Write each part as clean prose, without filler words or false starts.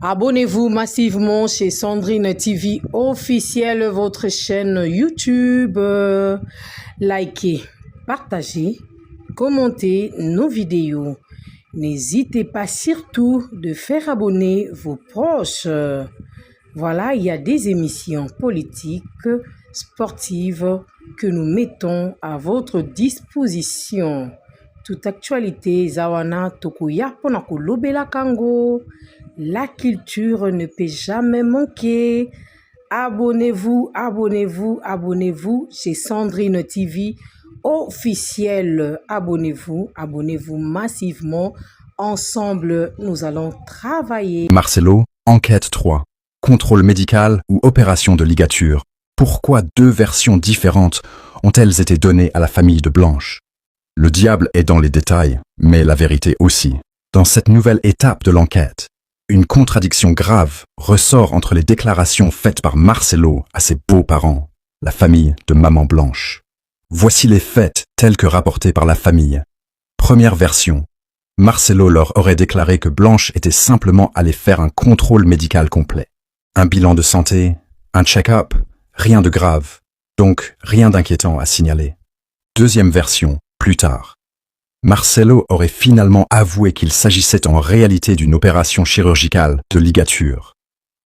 Abonnez-vous massivement chez Sandrine TV officielle, votre chaîne YouTube. Likez, partagez, commentez nos vidéos. N'hésitez pas surtout de faire abonner vos proches. Voilà, il y a des émissions politiques, sportives que nous mettons à votre disposition. Toute actualité, Zawana Tokuya Ponakolobela Kango. La culture ne peut jamais manquer. Abonnez-vous, abonnez-vous, abonnez-vous chez Sandrine TV officielle. Abonnez-vous, abonnez-vous massivement. Ensemble, nous allons travailler. Marcelo, enquête 3. Contrôle médical ou opération de ligature. Pourquoi deux versions différentes ont-elles été données à la famille de Blanche? Le diable est dans les détails, mais la vérité aussi. Dans cette nouvelle étape de l'enquête, une contradiction grave ressort entre les déclarations faites par Marcelo à ses beaux-parents, la famille de Maman Blanche. Voici les faits tels que rapportés par la famille. Première version. Marcelo leur aurait déclaré que Blanche était simplement allée faire un contrôle médical complet. Un bilan de santé, un check-up, rien de grave, donc rien d'inquiétant à signaler. Deuxième version, plus tard. Marcelo aurait finalement avoué qu'il s'agissait en réalité d'une opération chirurgicale de ligature.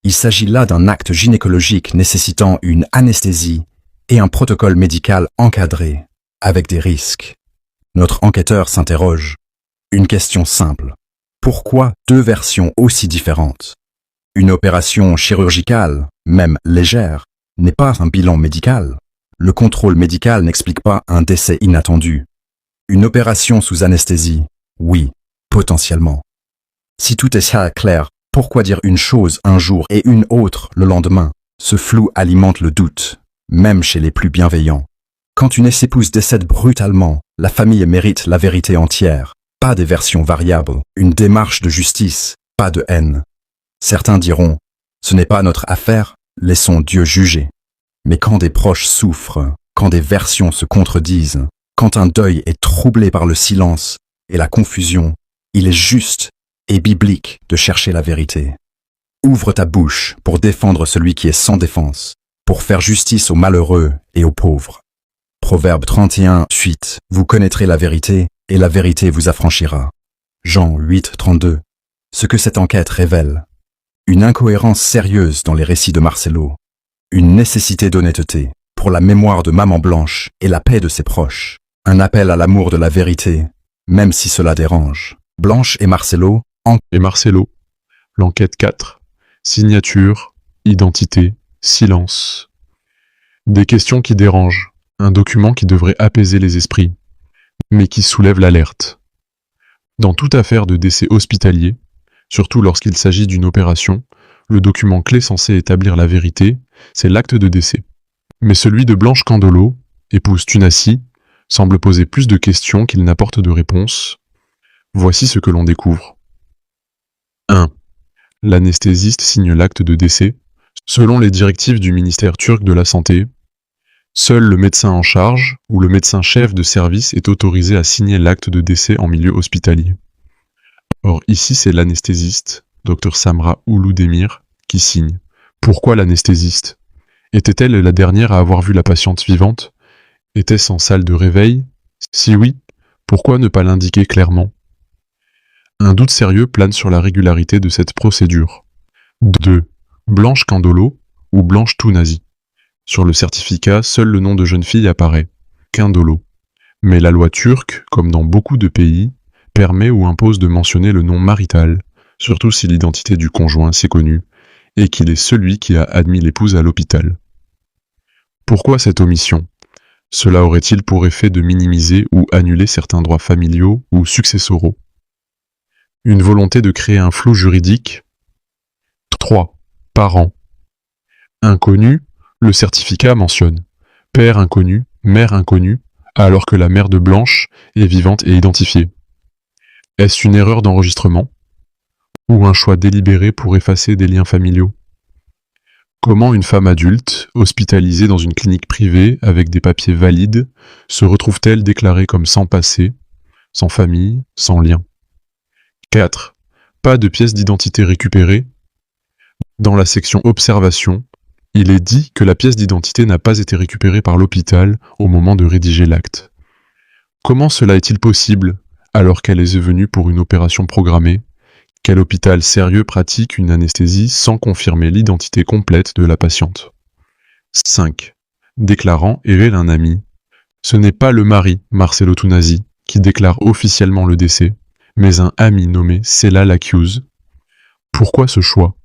Il s'agit là d'un acte gynécologique nécessitant une anesthésie et un protocole médical encadré, avec des risques. Notre enquêteur s'interroge. Une question simple. Pourquoi deux versions aussi différentes? Une opération chirurgicale, même légère, n'est pas un bilan médical. Le contrôle médical n'explique pas un décès inattendu. Une opération sous anesthésie, oui, potentiellement. Si tout est ça clair, pourquoi dire une chose un jour et une autre le lendemain? Ce flou alimente le doute, même chez les plus bienveillants. Quand une ex-épouse décède brutalement, la famille mérite la vérité entière, pas des versions variables, une démarche de justice, pas de haine. Certains diront, ce n'est pas notre affaire, laissons Dieu juger. Mais quand des proches souffrent, quand des versions se contredisent, quand un deuil est troublé par le silence et la confusion, il est juste et biblique de chercher la vérité. Ouvre ta bouche pour défendre celui qui est sans défense, pour faire justice aux malheureux et aux pauvres. Proverbe 31, 8. Vous connaîtrez la vérité et la vérité vous affranchira. Jean 8, 32. Ce que cette enquête révèle. Une incohérence sérieuse dans les récits de Marcelo. Une nécessité d'honnêteté pour la mémoire de Maman Blanche et la paix de ses proches. Un appel à l'amour de la vérité, même si cela dérange. Blanche et Marcelo, l'enquête 4. Signature, identité, silence. Des questions qui dérangent, un document qui devrait apaiser les esprits, mais qui soulève l'alerte. Dans toute affaire de décès hospitalier, surtout lorsqu'il s'agit d'une opération, le document clé censé établir la vérité, c'est l'acte de décès. Mais celui de Blanche Candolo, épouse Tunassi, semble poser plus de questions qu'il n'apporte de réponses. Voici ce que l'on découvre. 1. L'anesthésiste signe l'acte de décès. Selon les directives du ministère turc de la Santé, seul le médecin en charge ou le médecin chef de service est autorisé à signer l'acte de décès en milieu hospitalier. Or ici c'est l'anesthésiste, Dr Samra Ouloudemir, qui signe. Pourquoi l'anesthésiste? Était-elle la dernière à avoir vu la patiente vivante? Était-ce en salle de réveil? Si oui, pourquoi ne pas l'indiquer clairement? Un doute sérieux plane sur la régularité de cette procédure. 2. Blanche Candolo ou Blanche Tunassi. Sur le certificat, seul le nom de jeune fille apparaît, Candolo. Mais la loi turque, comme dans beaucoup de pays, permet ou impose de mentionner le nom marital, surtout si l'identité du conjoint s'est connue, et qu'il est celui qui a admis l'épouse à l'hôpital. Pourquoi cette omission? Cela aurait-il pour effet de minimiser ou annuler certains droits familiaux ou successoraux? Une volonté de créer un flou juridique? 3. Parents. Inconnu, le certificat mentionne père inconnu, mère inconnue, alors que la mère de Blanche est vivante et identifiée. Est-ce une erreur d'enregistrement? Ou un choix délibéré pour effacer des liens familiaux? Comment une femme adulte, hospitalisée dans une clinique privée avec des papiers valides, se retrouve-t-elle déclarée comme sans passé, sans famille, sans lien? 4. Pas de pièce d'identité récupérée, Dans la section Observation, il est dit que la pièce d'identité n'a pas été récupérée par l'hôpital au moment de rédiger l'acte. Comment cela est-il possible alors qu'elle est venue pour une opération programmée? Quel hôpital sérieux pratique une anesthésie sans confirmer l'identité complète de la patiente? 5. Déclarant Erel un ami. Ce n'est pas le mari, Marcelo Tunasi, qui déclare officiellement le décès, mais un ami nommé Sela Lakyüz. Pourquoi ce choix?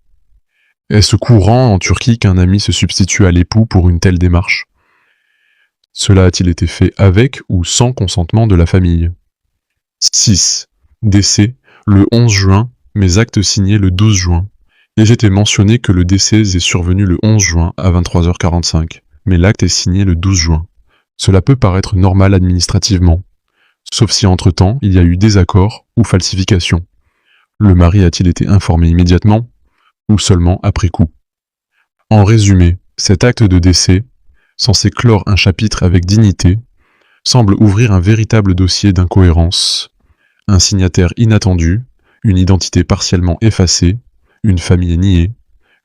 Est-ce courant en Turquie qu'un ami se substitue à l'époux pour une telle démarche? Cela a-t-il été fait avec ou sans consentement de la famille? 6. Décès le 11 juin, mais acte signé le 12 juin. Et j'étais mentionné que le décès est survenu le 11 juin à 23h45, mais l'acte est signé le 12 juin. Cela peut paraître normal administrativement, sauf si entre-temps il y a eu désaccord ou falsification. Le mari a-t-il été informé immédiatement ou seulement après coup? En résumé, cet acte de décès, censé clore un chapitre avec dignité, semble ouvrir un véritable dossier d'incohérence, un signataire inattendu, une identité partiellement effacée, une famille niée,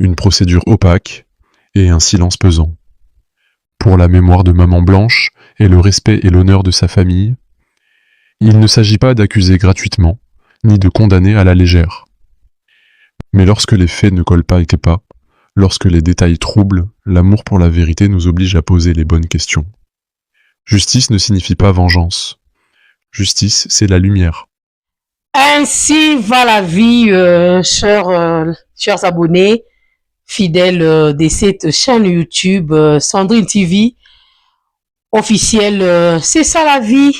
une procédure opaque et un silence pesant. Pour la mémoire de Maman Blanche et le respect et l'honneur de sa famille, il ne s'agit pas d'accuser gratuitement, ni de condamner à la légère. Mais lorsque les faits ne collent pas et pas, lorsque les détails troublent, l'amour pour la vérité nous oblige à poser les bonnes questions. Justice ne signifie pas vengeance. Justice, c'est la lumière. Ainsi va la vie, chers abonnés, fidèles de cette chaîne YouTube Sandrine TV officielle. C'est ça la vie.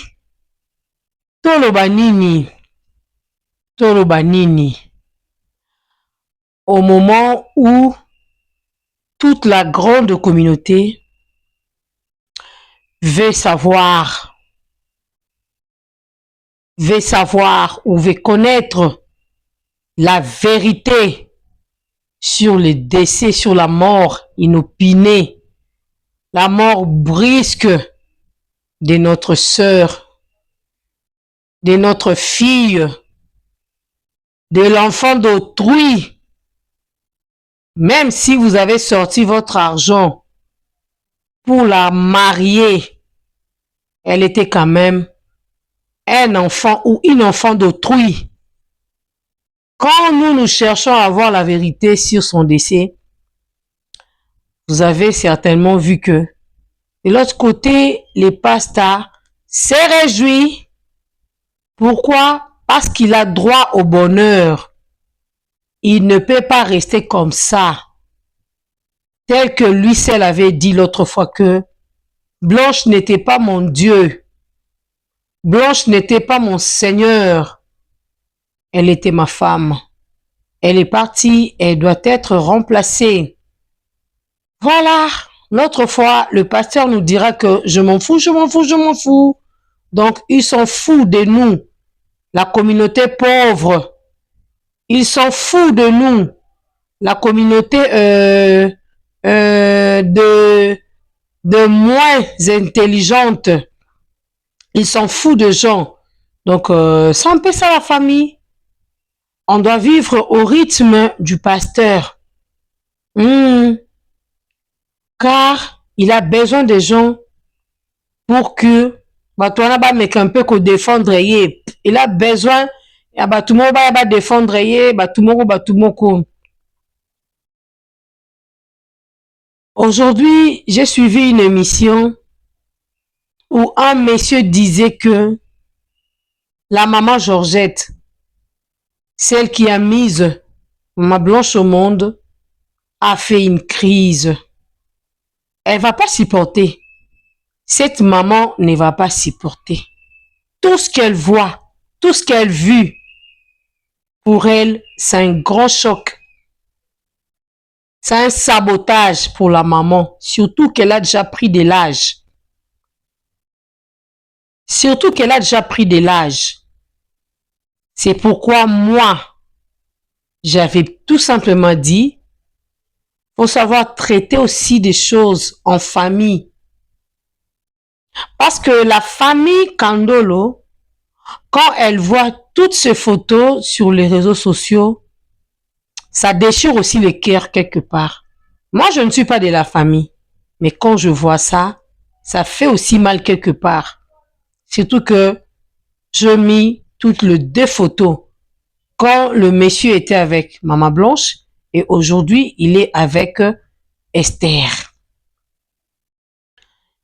Tolobanini. Au moment où toute la grande communauté veut savoir ou veut connaître la vérité sur le décès, sur la mort inopinée, la mort brusque de notre sœur, de notre fille, de l'enfant d'autrui. Même si vous avez sorti votre argent pour la marier, elle était quand même un enfant ou une enfant d'autrui. Quand nous cherchons à avoir la vérité sur son décès, vous avez certainement vu que de l'autre côté, les pasteurs s'est réjoui. Pourquoi? Parce qu'il a droit au bonheur. Il ne peut pas rester comme ça. Tel que lui seul avait dit l'autre fois que Blanche n'était pas mon Dieu. Blanche n'était pas mon Seigneur. Elle était ma femme. Elle est partie, elle doit être remplacée. Voilà. L'autre fois, le pasteur nous dira que je m'en fous. Donc, ils s'en foutent de nous, la communauté pauvre. Ils s'en foutent de nous, la communauté de moins intelligente. Ils s'en foutent de gens. Donc, c'est un peu ça la famille. On doit vivre au rythme du pasteur. Car il a besoin des gens pour que un peu qu'on défendre. Il a besoin tout le monde va défendre tout le monde. Aujourd'hui, j'ai suivi une émission où un monsieur disait que la maman Georgette, celle qui a mis Maman Blanche au monde, a fait une crise. Elle va pas supporter. Cette maman ne va pas supporter. Tout ce qu'elle voit, tout ce qu'elle vit, pour elle, c'est un grand choc. C'est un sabotage pour la maman, surtout qu'elle a déjà pris de l'âge. C'est pourquoi moi, j'avais tout simplement dit, faut savoir traiter aussi des choses en famille. Parce que la famille Kandolo, quand elle voit toutes ces photos sur les réseaux sociaux, ça déchire aussi le cœur quelque part. Moi, je ne suis pas de la famille, mais quand je vois ça, ça fait aussi mal quelque part. Surtout que je mis toutes les 2 photos. Quand le monsieur était avec Maman Blanche et aujourd'hui, il est avec Esther.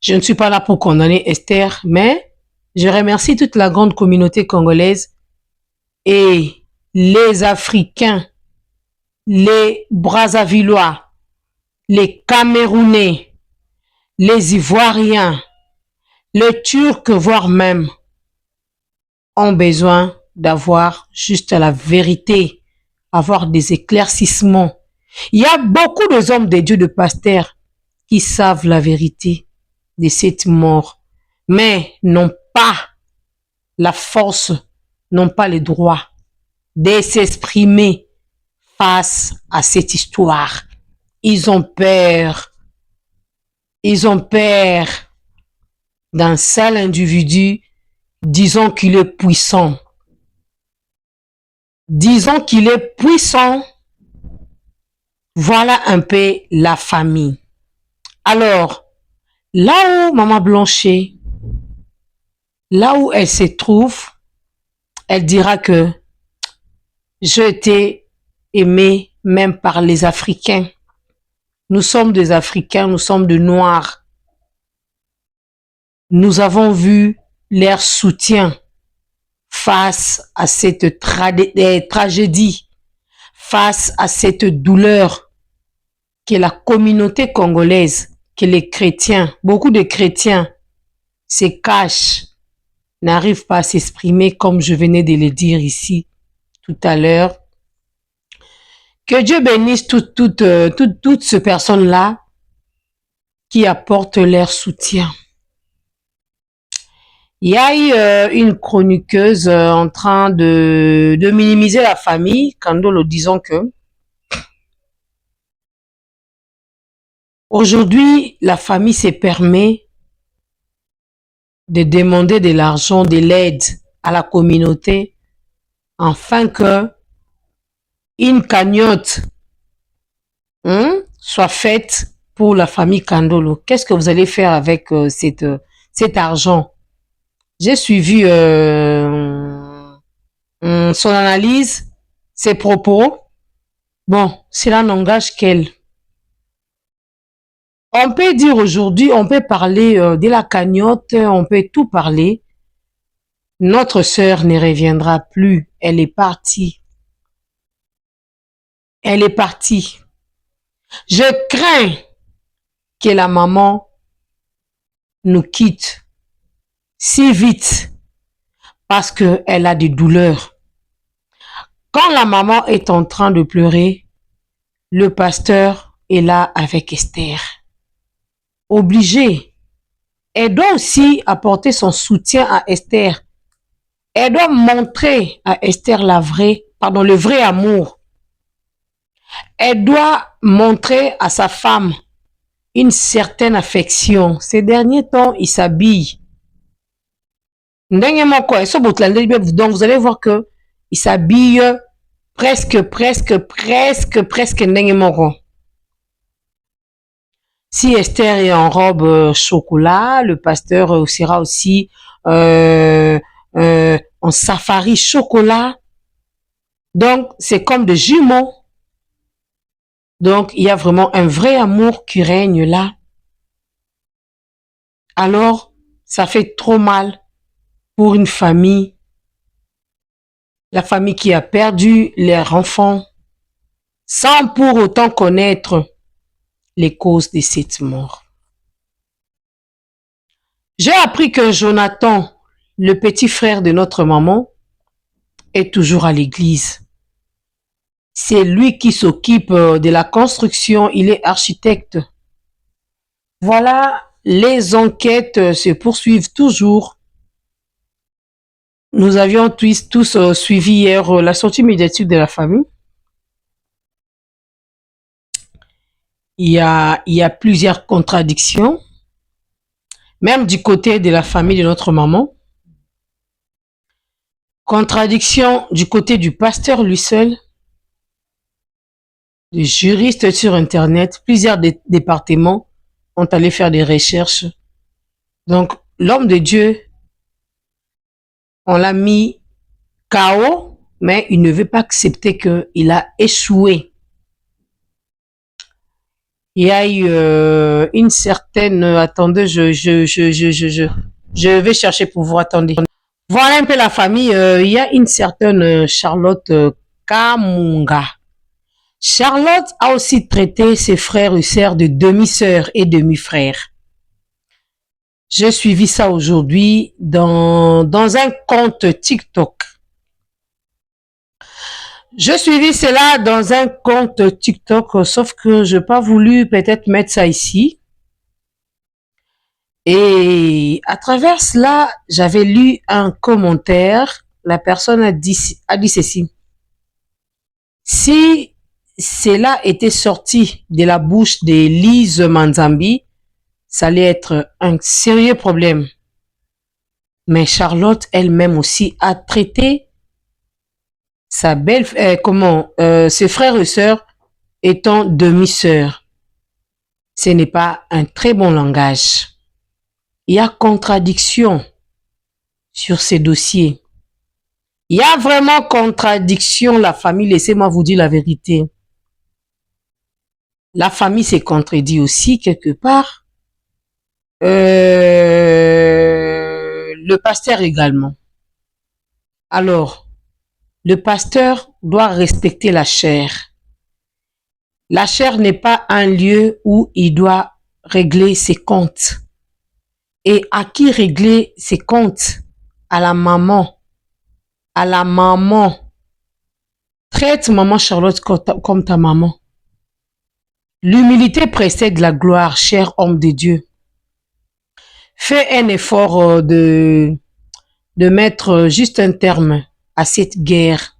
Je ne suis pas là pour condamner Esther, mais je remercie toute la grande communauté congolaise et les Africains, les Brazzavillois, les Camerounais, les Ivoiriens, les Turcs, voire même, ont besoin d'avoir juste la vérité, avoir des éclaircissements. Il y a beaucoup d'hommes de Dieu, de pasteurs, qui savent la vérité de cette mort, mais n'ont pas la force, n'ont pas le droit de s'exprimer face à cette histoire. Ils ont peur. Ils ont peur d'un seul individu, disons qu'il est puissant. Disons qu'il est puissant. Voilà un peu la famille. Alors, là où Maman Blanchet, là où elle se trouve, elle dira que j'ai été aimée même par les Africains. Nous sommes des Africains, nous sommes des Noirs. Nous avons vu leur soutien face à cette tragédie, face à cette douleur que la communauté congolaise, que les chrétiens, beaucoup de chrétiens se cachent, n'arrivent pas à s'exprimer comme je venais de le dire ici tout à l'heure. Que Dieu bénisse toutes ces personnes-là qui apportent leur soutien. Il y a eu une chroniqueuse en train de minimiser la famille, Kandolo, disant que aujourd'hui, la famille se permet de demander de l'argent, de l'aide à la communauté, afin que une cagnotte soit faite pour la famille Kandolo. Qu'est-ce que vous allez faire avec cet argent? J'ai suivi son analyse, ses propos. Bon, cela n'engage qu'elle. On peut dire aujourd'hui, on peut parler de la cagnotte, on peut tout parler. Notre sœur ne reviendra plus. Elle est partie. Elle est partie. Je crains que la maman nous quitte si vite parce qu'elle a des douleurs. Quand la maman est en train de pleurer, le pasteur est là avec Esther. Obligé. Elle doit aussi apporter son soutien à Esther. Elle doit montrer à Esther le vrai amour. Elle doit montrer à sa femme une certaine affection. Ces derniers temps, il s'habille. Donc, vous allez voir que il s'habille presque. Si Esther est en robe chocolat, le pasteur sera aussi en safari chocolat. Donc, c'est comme des jumeaux. Donc, il y a vraiment un vrai amour qui règne là. Alors, ça fait trop mal pour une famille. La famille qui a perdu leurs enfants sans pour autant connaître les causes de cette mort. J'ai appris que Jonathan, le petit frère de notre maman, est toujours à l'église. C'est lui qui s'occupe de la construction, il est architecte. Voilà, les enquêtes se poursuivent toujours. Nous avions tous suivi hier la sortie médiatique de la famille. Il y a plusieurs contradictions, même du côté de la famille de notre maman. Contradiction du côté du pasteur lui seul. des juristes sur Internet, plusieurs départements ont allé faire des recherches. Donc, l'homme de Dieu, on l'a mis KO, mais il ne veut pas accepter qu'il a échoué. Il y a eu une certaine... attendez, je vais chercher pour vous. Attendez. Voilà un peu la famille. Il y a une certaine Charlotte Kamunga. Charlotte a aussi traité ses frères et sœurs de demi-sœurs et demi-frères. J'ai suivi ça aujourd'hui dans un compte TikTok. Je suivi cela dans un compte TikTok, sauf que je n'ai pas voulu peut-être mettre ça ici. Et à travers cela, j'avais lu un commentaire. La personne a dit ceci. Si cela était sorti de la bouche de Lise Manzambi, ça allait être un sérieux problème. Mais Charlotte elle-même aussi a traité sa belle, ses frères et sœurs étant demi-sœurs. Ce n'est pas un très bon langage. Il y a contradiction sur ces dossiers. Il y a vraiment contradiction, la famille, laissez-moi vous dire la vérité. La famille s'est contredit aussi quelque part. Le pasteur également. Alors, le pasteur doit respecter la chair. La chair n'est pas un lieu où il doit régler ses comptes. Et à qui régler ses comptes? À la maman. À la maman. Traite maman Charlotte comme ta maman. L'humilité précède la gloire, cher homme de Dieu. Fais un effort de mettre juste un terme à cette guerre.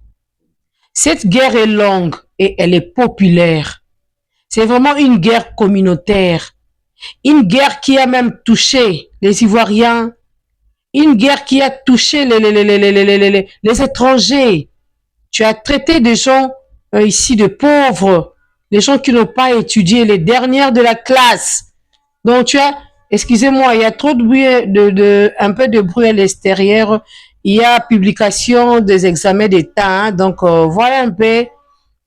Cette guerre est longue et elle est populaire. C'est vraiment une guerre communautaire. Une guerre qui a même touché les Ivoiriens. Une guerre qui a touché les étrangers. Tu as traité des gens ici de pauvres, les gens qui n'ont pas étudié, les dernières de la classe. Donc tu as, excusez-moi, il y a trop de bruit, un peu de bruit à l'extérieur. Il y a publication des examens d'État, hein, donc voilà un peu.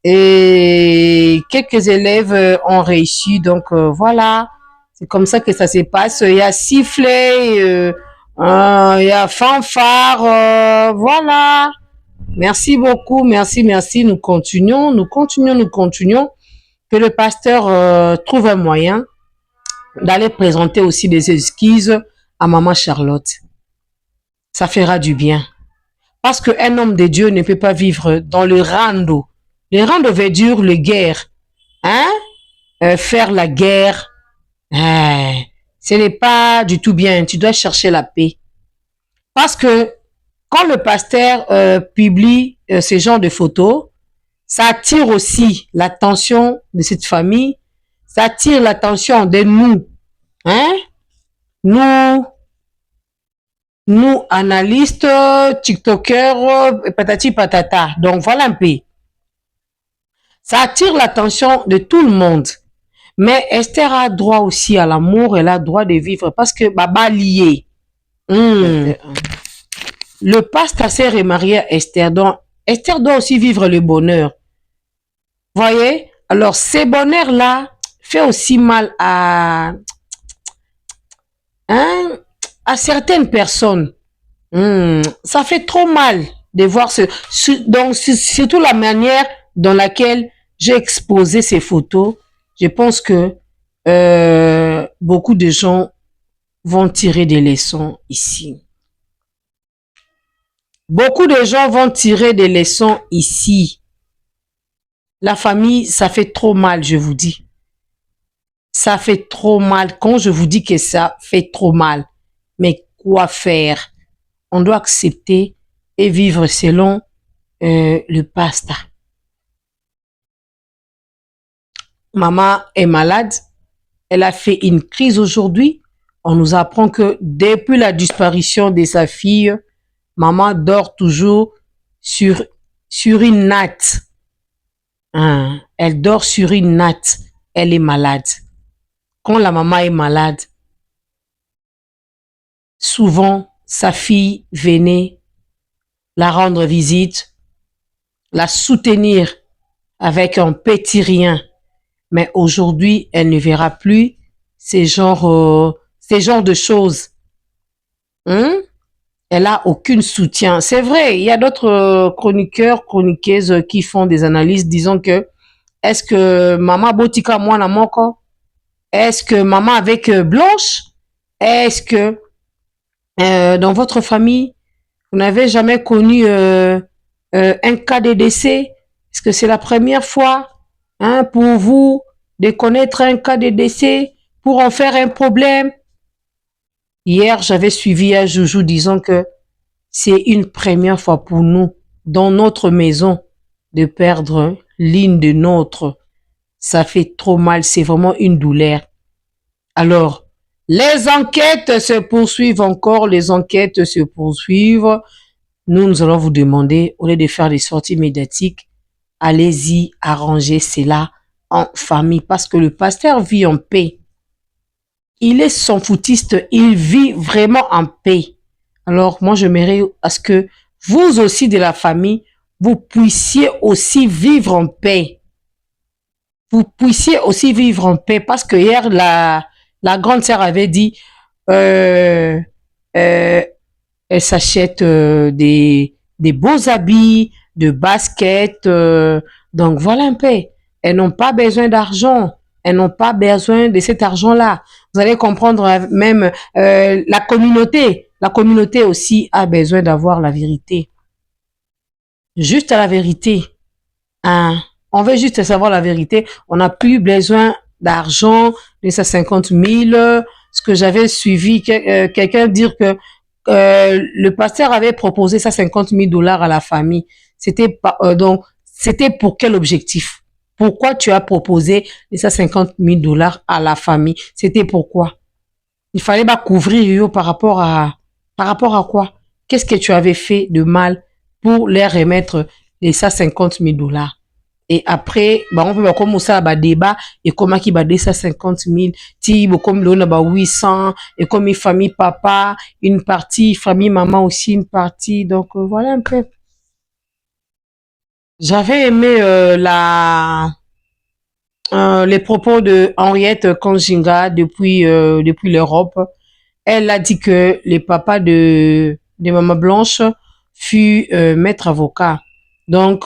Et quelques élèves ont réussi, donc voilà. C'est comme ça que ça se passe. Il y a sifflet, il y a fanfare, voilà. Merci beaucoup, merci. Nous continuons. Que le pasteur trouve un moyen d'aller présenter aussi des excuses à maman Charlotte. Ça fera du bien. Parce qu'un homme de Dieu ne peut pas vivre dans le rando. Le rando veut dire le guerre. Hein? Faire la guerre. Ce n'est pas du tout bien. Tu dois chercher la paix. Parce que quand le pasteur publie ce genre de photos, ça attire aussi l'attention de cette famille. Ça attire l'attention de nous. Hein? Nous, analystes, tiktokers, patati patata. Donc, voilà un peu. Ça attire l'attention de tout le monde. Mais Esther a droit aussi à l'amour, elle a droit de vivre parce que Baba lié. Le pasteur s'est remarié à Esther. Donc, Esther doit aussi vivre le bonheur. Voyez? Alors, ces bonheurs-là fait aussi mal à certaines personnes. Ça fait trop mal de voir donc, surtout la manière dans laquelle j'ai exposé ces photos. Je pense que beaucoup de gens vont tirer des leçons ici. Beaucoup de gens vont tirer des leçons ici. La famille, ça fait trop mal, je vous dis. Ça fait trop mal. Quand je vous dis que ça fait trop mal, mais quoi faire? On doit accepter et vivre selon le pasta. Maman est malade. Elle a fait une crise aujourd'hui. On nous apprend que depuis la disparition de sa fille, maman dort toujours sur une natte. Elle dort sur une natte. Elle est malade. Quand la maman est malade, souvent, sa fille venait la rendre visite, la soutenir avec un petit rien. Mais aujourd'hui, elle ne verra plus ces genres de choses. Hein? Elle a aucun soutien. C'est vrai, il y a d'autres chroniqueurs, chroniqueuses qui font des analyses disant que est-ce que maman botika mwana moko? Est-ce que maman avec Blanche? Est-ce que dans votre famille, vous n'avez jamais connu un cas de décès? Est-ce que c'est la première fois pour vous de connaître un cas de décès pour en faire un problème? Hier, j'avais suivi un joujou disant que c'est une première fois pour nous, dans notre maison, de perdre l'une de nôtres. Ça fait trop mal, c'est vraiment une douleur. Alors, les enquêtes se poursuivent encore, les enquêtes se poursuivent. Nous allons vous demander, au lieu de faire des sorties médiatiques, allez-y arranger cela en famille, parce que le pasteur vit en paix. Il est sans foutiste, il vit vraiment en paix. Alors, moi, j'aimerais à ce que vous aussi de la famille, vous puissiez aussi vivre en paix. Vous puissiez aussi vivre en paix, parce que hier, la grande sœur avait dit, elle s'achète des beaux habits, de baskets, donc voilà un peu. Elles n'ont pas besoin d'argent. Elles n'ont pas besoin de cet argent-là. Vous allez comprendre même la communauté. La communauté aussi a besoin d'avoir la vérité. Juste la vérité. Hein? On veut juste savoir la vérité. On n'a plus besoin d'argent, de ces 50 000. Ce que j'avais suivi, quelqu'un dire que le pasteur avait proposé ça 50 000 $ à la famille. C'était donc, c'était pour quel objectif? Pourquoi tu as proposé ça 50 000 $ à la famille? C'était pourquoi? Il fallait pas couvrir par rapport à quoi? Qu'est-ce que tu avais fait de mal pour les remettre les ça 50 000 $? Et après, bah, on peut commencer à débat et comment qui va ça 50 000, ti comme l'on a 800 et comme une famille papa, une partie famille maman aussi une partie. Donc voilà un peu. J'avais aimé les propos de Henriette Kanjinga depuis l'Europe. Elle a dit que le papa de Maman Blanche fut maître avocat. Donc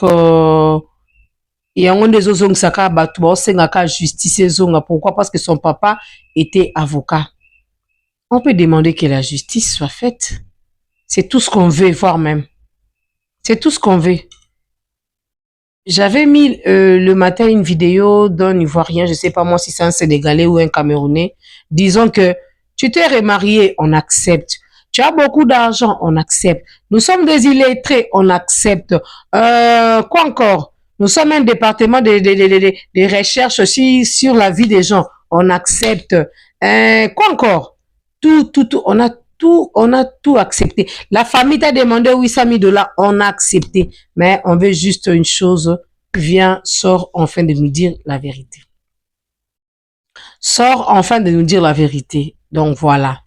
il y a un des autres saka batwa sengaka justice zonga. Pourquoi? Parce que son papa était avocat. On peut demander que la justice soit faite. C'est tout ce qu'on veut voir même. C'est tout ce qu'on veut. J'avais mis le matin une vidéo d'un Ivoirien, je sais pas moi si c'est un Sénégalais ou un Camerounais, disant que tu t'es remarié, on accepte. Tu as beaucoup d'argent, on accepte. Nous sommes des illettrés, on accepte. Quoi encore? Nous sommes un département de recherche aussi sur la vie des gens, on accepte. Quoi encore? Tout, on a tout accepté. La famille t'a demandé 800 000 $, on a accepté. Mais on veut juste une chose, viens, sors enfin de nous dire la vérité. Sors enfin de nous dire la vérité. Donc voilà.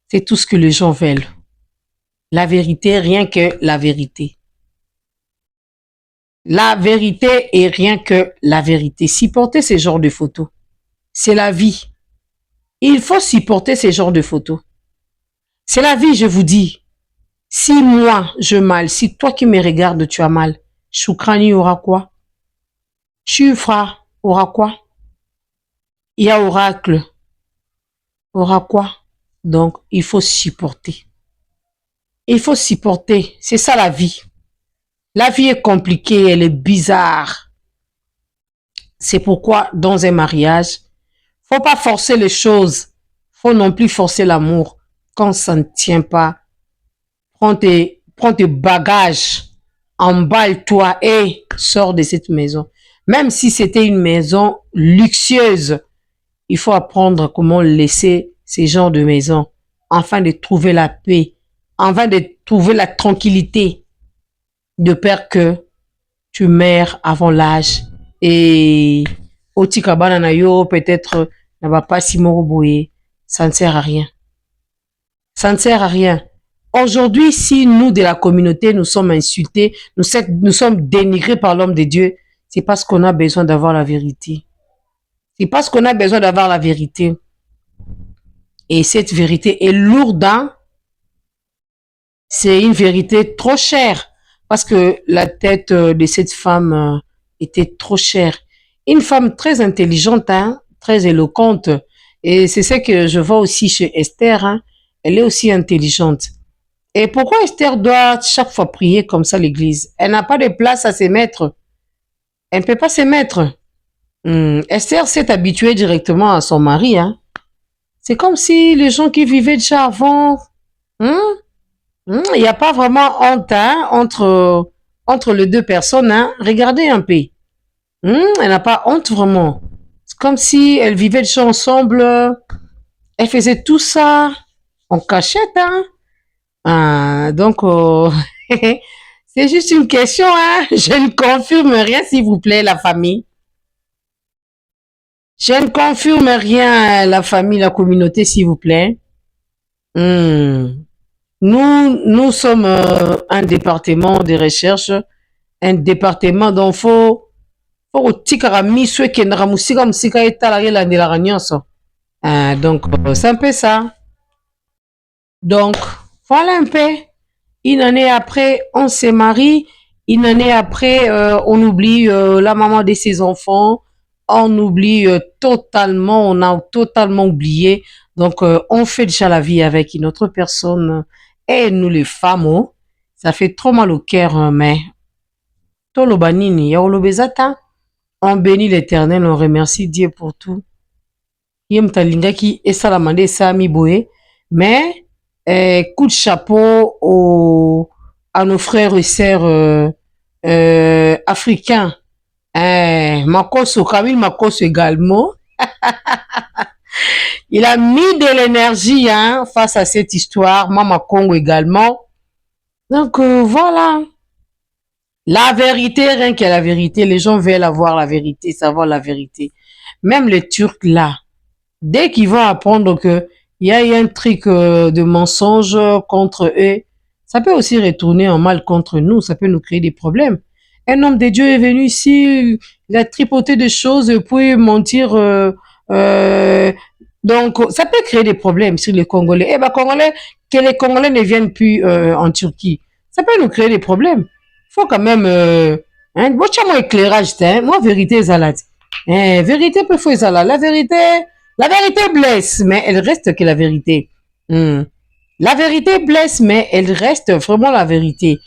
C'est tout ce que les gens veulent. La vérité, rien que la vérité. La vérité et rien que la vérité. Supporter ces genres de photos, c'est la vie. Il faut supporter ces genres de photos. C'est la vie, je vous dis. Si moi, je mal, si toi qui me regardes, tu as mal, Choukrani aura quoi? Chufra aura quoi? Il y a oracle. Aura quoi? Donc, il faut supporter. Il faut supporter. C'est ça la vie. La vie est compliquée, elle est bizarre. C'est pourquoi, dans un mariage, faut pas forcer les choses. Faut non plus forcer l'amour. Quand ça ne tient pas, prends tes bagages, emballe-toi et sors de cette maison. Même si c'était une maison luxueuse, il faut apprendre comment laisser ces genres de maisons afin de trouver la paix, afin de trouver la tranquillité, de peur que tu meurs avant l'âge et otikabana na yo peut-être na ba pasi moko boye, ça ne sert à rien. Ça ne sert à rien. Aujourd'hui, si nous de la communauté nous sommes insultés, nous sommes dénigrés par l'homme de Dieu, c'est parce qu'on a besoin d'avoir la vérité. C'est parce qu'on a besoin d'avoir la vérité. Et cette vérité est lourde, hein? C'est une vérité trop chère parce que la tête de cette femme était trop chère. Une femme très intelligente, hein, très éloquente. Et c'est ce que je vois aussi chez Esther, hein. Elle est aussi intelligente. Et pourquoi Esther doit chaque fois prier comme ça l'église? Elle n'a pas de place à se mettre. Elle ne peut pas se mettre. Esther s'est habituée directement à son mari, hein. C'est comme si les gens qui vivaient déjà avant, hein, il n'y a pas vraiment honte, hein, entre les deux personnes, hein. Regardez un peu. Elle n'a pas honte vraiment. C'est comme si elles vivaient déjà ensemble. Elles faisaient tout ça en cachette, hein. Donc, c'est juste une question, hein. Je ne confirme rien, s'il vous plaît, la famille. Je ne confirme rien, la famille, la communauté, s'il vous plaît. Nous sommes un département de recherche, un département dont faut otikaka miso ekendaka mosika mosika etala elandelaka nyonso. Donc, c'est un peu ça. Donc, voilà un peu. Une année après, on se marie. Une année après, on oublie la maman de ses enfants. On oublie totalement, on a totalement oublié. Donc, on fait déjà la vie avec une autre personne. Et nous, les femmes, oh, ça fait trop mal au cœur, hein, mais Tolo banini, ya olobezata. On bénit l'Éternel, on remercie Dieu pour tout. Yem talingaki esalamande sami boé, mais coup de chapeau à nos frères et sœurs africains. Makoso, Kamil Makoso également. Il a mis de l'énergie, hein, face à cette histoire. Mama Congo également. Donc voilà. La vérité, rien que la vérité. Les gens veulent avoir la vérité, savoir la vérité. Même les Turcs là, dès qu'ils vont apprendre que il y a un truc de mensonge contre eux, ça peut aussi retourner en mal contre nous, ça peut nous créer des problèmes. Un homme de Dieu est venu ici, il a tripoté des choses, puis mentir. Donc, ça peut créer des problèmes sur les Congolais. Eh ben, Congolais, que les Congolais ne viennent plus en Turquie, ça peut nous créer des problèmes. Faut quand même, hein, moi, éclairage, hein, moi, vérité, Zalat. Vérité peut faire ça là. La vérité blesse, mais elle reste que la vérité. La vérité blesse, mais elle reste vraiment la vérité.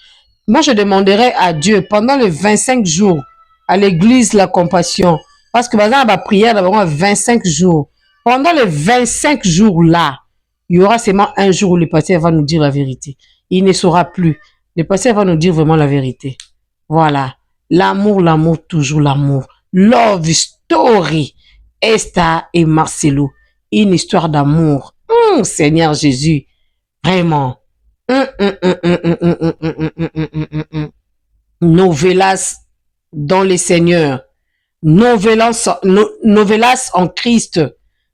Moi, je demanderais à Dieu pendant les 25 jours à l'église la compassion. Parce que maintenant, ma prière d'abord 25 jours. Pendant les 25 jours là, il y aura seulement un jour où le pasteur va nous dire la vérité. Il ne saura plus. Le pasteur va nous dire vraiment la vérité. Voilà. L'amour, l'amour, toujours l'amour. Love Story. Esther et Marcelo. Une histoire d'amour. Seigneur Jésus. Vraiment. Novelas dans les seigneurs. Novelas en Christ.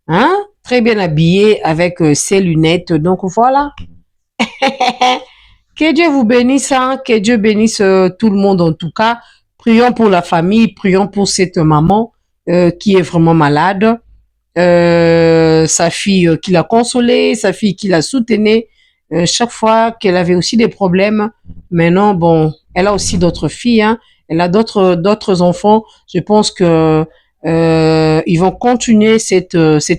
Hein? Très bien habillé avec ses lunettes. Donc voilà. Que Dieu vous bénisse. Hein? Que Dieu bénisse tout le monde en tout cas. Prions pour la famille. Prions pour cette maman qui est vraiment malade. Sa fille qui l'a consolée. Sa fille qui l'a soutenue. Chaque fois qu'elle avait aussi des problèmes. Maintenant, bon, elle a aussi d'autres filles. Hein? Elle a d'autres enfants. Je pense que ils vont continuer cette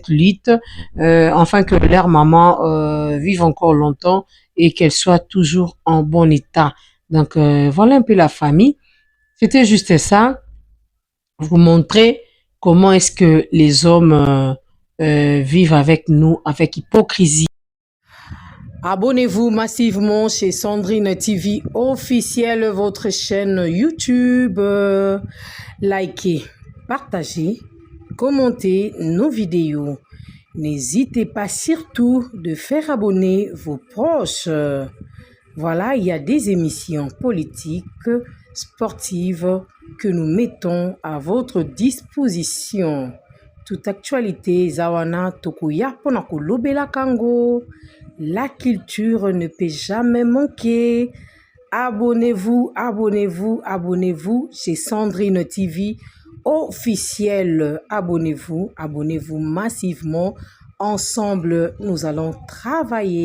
lutte, afin que leur maman vive encore longtemps et qu'elle soit toujours en bon état. Donc voilà un peu la famille. C'était juste ça. Vous montrer comment est-ce que les hommes vivent avec nous, avec hypocrisie. Abonnez-vous massivement chez Sandrine TV officielle, votre chaîne YouTube. Likez, partagez, commentez nos vidéos. N'hésitez pas surtout de faire abonner vos proches. Voilà, il y a des émissions politiques, sportives que nous mettons à votre disposition. Toute actualité, Zawana Tokuya Ponakolobela Kango. La culture ne peut jamais manquer. Abonnez-vous, abonnez-vous, abonnez-vous chez Sandrine TV officiel. Abonnez-vous, abonnez-vous massivement. Ensemble, nous allons travailler.